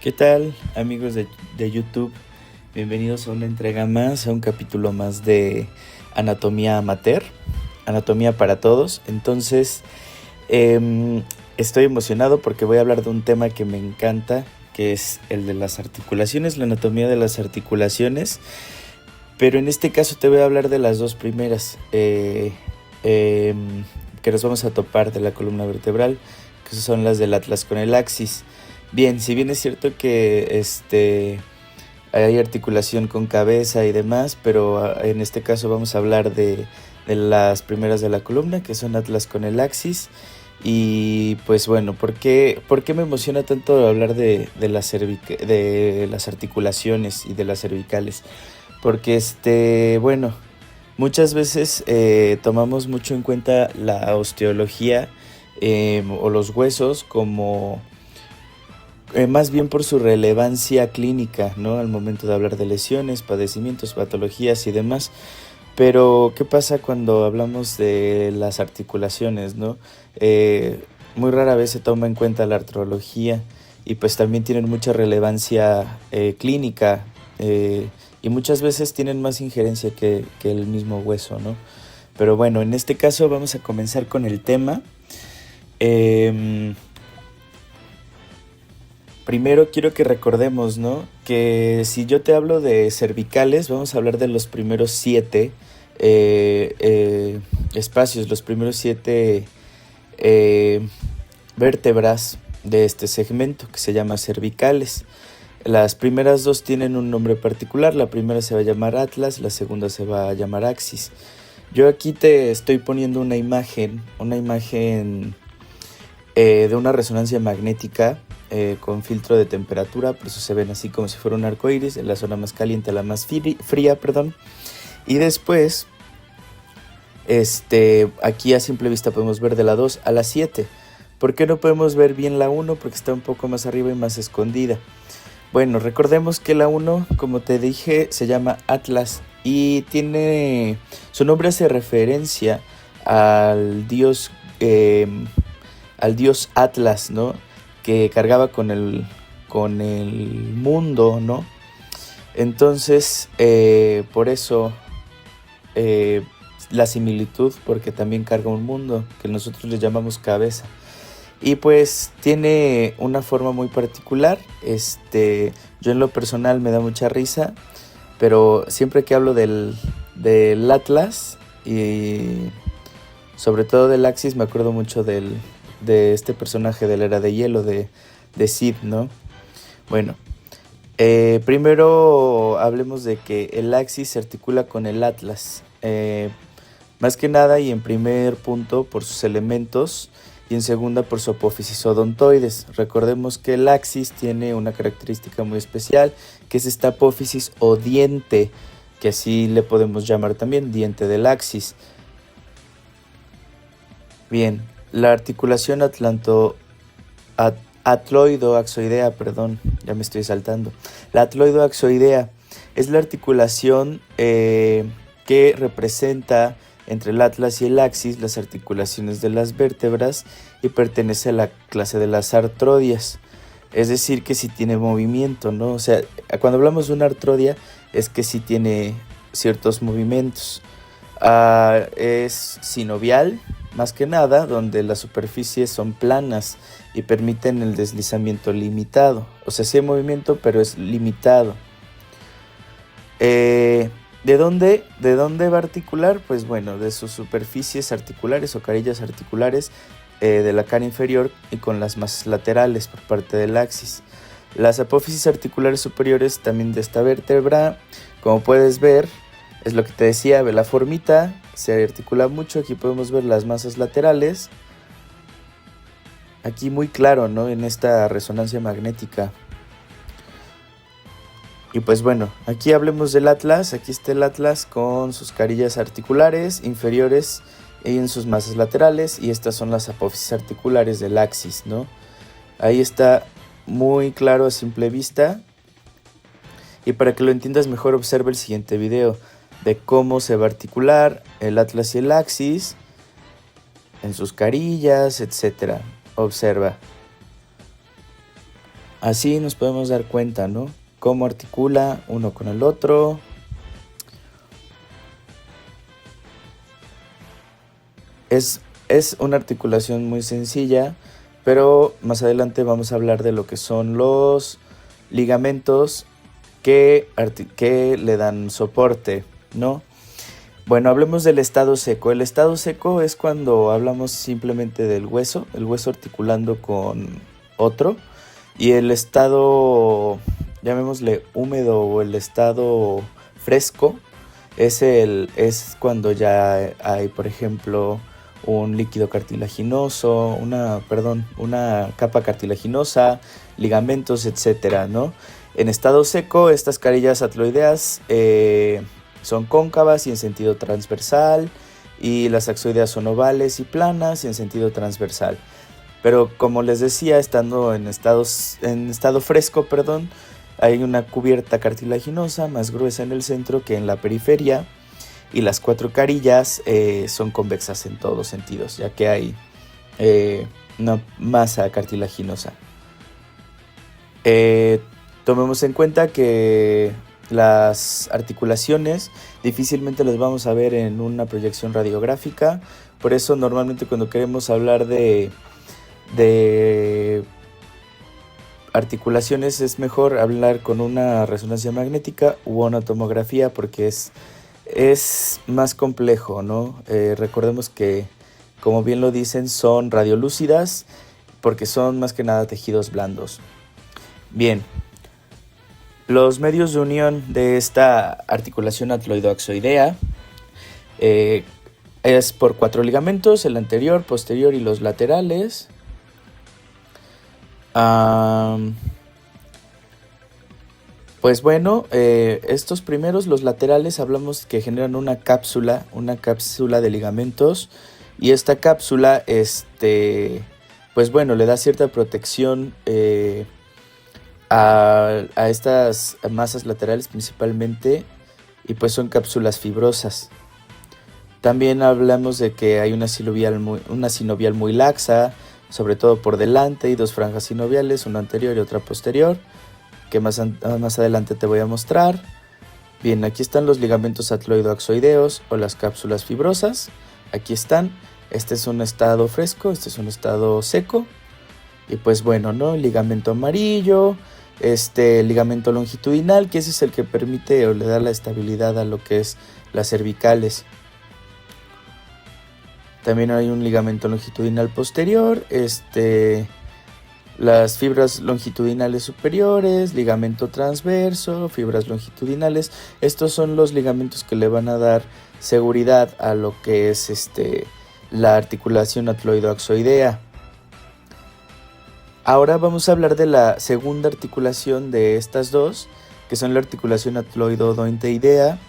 ¿Qué tal, amigos de YouTube? Bienvenidos a una entrega más, a un capítulo más de Anatomía Amateur, Anatomía para Todos. Entonces, estoy emocionado porque voy a hablar de un tema que me encanta, que es el de las articulaciones, la anatomía de las articulaciones. Pero en este caso te voy a hablar de las dos primeras, que nos vamos a topar de la columna vertebral, que son las del atlas con el axis. Bien, si bien es cierto que hay articulación con cabeza y demás, pero en este caso vamos a hablar de las primeras de la columna, que son atlas con el axis. Y pues bueno, ¿por qué me emociona tanto hablar de las articulaciones y de las cervicales? Porque bueno, muchas veces tomamos mucho en cuenta la osteología o los huesos como más bien por su relevancia clínica, ¿no? Al momento de hablar de lesiones, padecimientos, patologías y demás. Pero, ¿qué pasa cuando hablamos de las articulaciones, no? Muy rara vez se toma en cuenta la artrología y pues también tienen mucha relevancia clínica y muchas veces tienen más injerencia que el mismo hueso, ¿no? Pero bueno, en este caso vamos a comenzar con el tema. Primero quiero que recordemos, ¿no? Que si yo te hablo de cervicales, vamos a hablar de los primeros 7 espacios, los primeros 7 vértebras de este segmento que se llama cervicales. Las primeras dos tienen un nombre particular, la primera se va a llamar atlas, la segunda se va a llamar axis. Yo aquí te estoy poniendo una imagen de una resonancia magnética con filtro de temperatura, por eso se ven así como si fuera un arco iris, en la zona más caliente a la más fría, perdón. Y después, aquí a simple vista podemos ver de la 2 a la 7. ¿Por qué no podemos ver bien la 1? Porque está un poco más arriba y más escondida. Bueno, recordemos que la 1, como te dije, se llama Atlas y su nombre hace referencia al dios Atlas, ¿no? Que cargaba con el mundo, ¿no? Entonces, por eso la similitud, porque también carga un mundo, que nosotros le llamamos cabeza. Y pues tiene una forma muy particular. Yo en lo personal me da mucha risa, pero siempre que hablo del Atlas y sobre todo del Axis, me acuerdo mucho de este personaje de la Era de Hielo, de Sid, ¿no? Bueno, primero hablemos de que el Axis se articula con el Atlas. Más que nada y en primer punto por sus elementos y en segunda por su apófisis odontoides. Recordemos que el axis tiene una característica muy especial, que es esta apófisis o diente, que así le podemos llamar también, diente del axis. Bien, la articulación atloidoaxoidea, perdón, ya me estoy saltando. La atloidoaxoidea es la articulación que representa entre el atlas y el axis las articulaciones de las vértebras y pertenece a la clase de las artrodias. Es decir, que sí tiene movimiento, ¿no? O sea, cuando hablamos de una artrodia es que sí tiene ciertos movimientos. Es sinovial, más que nada, donde las superficies son planas y permiten el deslizamiento limitado. O sea, sí hay movimiento, pero es limitado. ¿De dónde va a articular? Pues bueno, de sus superficies articulares o carillas articulares de la cara inferior y con las masas laterales por parte del axis. Las apófisis articulares superiores también de esta vértebra, como puedes ver, es lo que te decía, ve la formita, se articula mucho, aquí podemos ver las masas laterales. Aquí muy claro, ¿no? En esta resonancia magnética. Y pues bueno, aquí hablemos del atlas. Aquí está el atlas con sus carillas articulares inferiores y en sus masas laterales. Y estas son las apófisis articulares del axis, ¿no? Ahí está muy claro a simple vista. Y para que lo entiendas mejor, observa el siguiente video de cómo se va a articular el atlas y el axis en sus carillas, etc. Observa. Así nos podemos dar cuenta, ¿no? Cómo articula uno con el otro. Es una articulación muy sencilla, pero más adelante vamos a hablar de lo que son los ligamentos que le dan soporte, ¿no? Bueno, hablemos del estado seco. El estado seco es cuando hablamos simplemente del hueso, el hueso articulando con otro, y el estado, llamémosle húmedo, o el estado fresco, es cuando ya hay, por ejemplo, un líquido cartilaginoso, una capa cartilaginosa, ligamentos, etcétera, ¿no? En estado seco, estas carillas atloideas son cóncavas y en sentido transversal, y las axoideas son ovales y planas y en sentido transversal. Pero como les decía, estando en estado fresco, hay una cubierta cartilaginosa más gruesa en el centro que en la periferia, y las 4 carillas son convexas en todos sentidos, ya que hay una masa cartilaginosa. Tomemos en cuenta que las articulaciones difícilmente las vamos a ver en una proyección radiográfica, por eso normalmente cuando queremos hablar de articulaciones es mejor hablar con una resonancia magnética u una tomografía, porque es más complejo, ¿no? Recordemos que, como bien lo dicen, son radiolúcidas porque son más que nada tejidos blandos. Bien, los medios de unión de esta articulación atloidoaxoidea es por 4 ligamentos, el anterior, posterior y los laterales. Pues bueno, estos primeros, los laterales, hablamos que generan una cápsula de ligamentos, y esta cápsula, pues bueno, le da cierta protección a estas masas laterales principalmente, y pues son cápsulas fibrosas. También hablamos de que hay una sinovial muy laxa, sobre todo por delante, y 2 franjas sinoviales, una anterior y otra posterior, que más adelante te voy a mostrar. Bien, aquí están los ligamentos atloidoaxoideos o las cápsulas fibrosas. Aquí están. Este es un estado fresco, este es un estado seco. Y pues bueno, ¿no? Ligamento amarillo, ligamento longitudinal, que ese es el que permite o le da la estabilidad a lo que es las cervicales. También hay un ligamento longitudinal posterior, las fibras longitudinales superiores, ligamento transverso, fibras longitudinales. Estos son los ligamentos que le van a dar seguridad a lo que es la articulación atloidoaxoidea. Ahora vamos a hablar de la segunda articulación de estas dos, que son la articulación atloido-odontoidea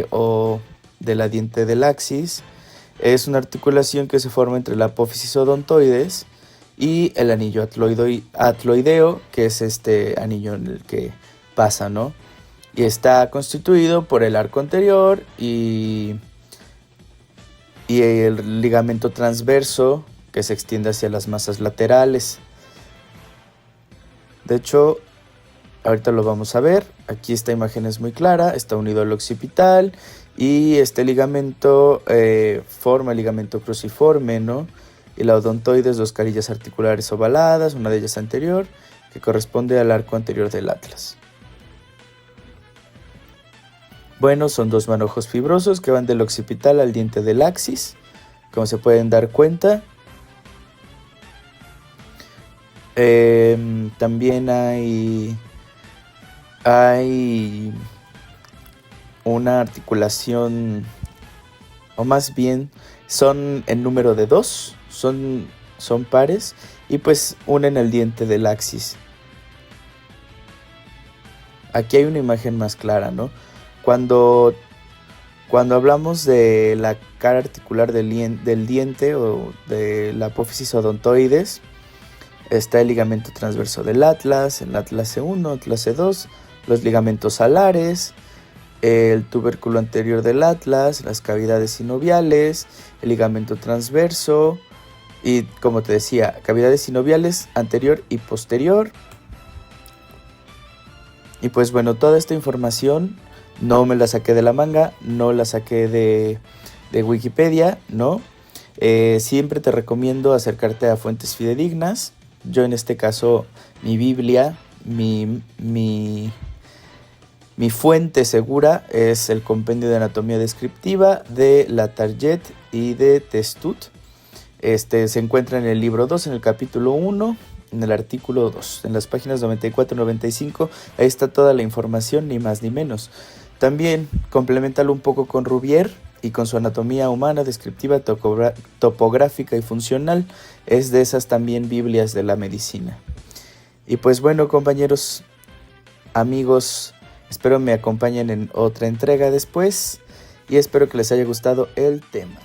o de la diente del axis. Es una articulación que se forma entre la apófisis odontoides y el anillo atloideo, que es este anillo en el que pasa, ¿no? Y está constituido por el arco anterior y el ligamento transverso, que se extiende hacia las masas laterales. De hecho, ahorita lo vamos a ver. Aquí esta imagen es muy clara, está unido al occipital, y este ligamento forma el ligamento cruciforme, ¿no? Y la odontoides, 2 carillas articulares ovaladas, una de ellas anterior, que corresponde al arco anterior del atlas. Bueno, son 2 manojos fibrosos que van del occipital al diente del axis, como se pueden dar cuenta. También hay una articulación, o más bien son en número de 2, son pares, y pues unen el diente del axis. Aquí hay una imagen más clara, ¿no? Cuando hablamos de la cara articular del diente o de la apófisis odontoides, está el ligamento transverso del atlas, el atlas C1, atlas C2, los ligamentos alares, el tubérculo anterior del atlas, las cavidades sinoviales, el ligamento transverso y, como te decía, cavidades sinoviales anterior y posterior. Y pues bueno, toda esta información no me la saqué de la manga, no la saqué de Wikipedia, ¿no? Siempre te recomiendo acercarte a fuentes fidedignas. Yo en este caso, mi Biblia, mi fuente segura es el Compendio de Anatomía Descriptiva de La Target y de Testut. Se encuentra en el libro 2, en el capítulo 1, en el artículo 2, en las páginas 94 y 95. Ahí está toda la información, ni más ni menos. También complementalo un poco con Rubier y con su anatomía humana descriptiva, topográfica y funcional. Es de esas también Biblias de la medicina. Y pues bueno, compañeros, amigos, espero me acompañen en otra entrega después y espero que les haya gustado el tema.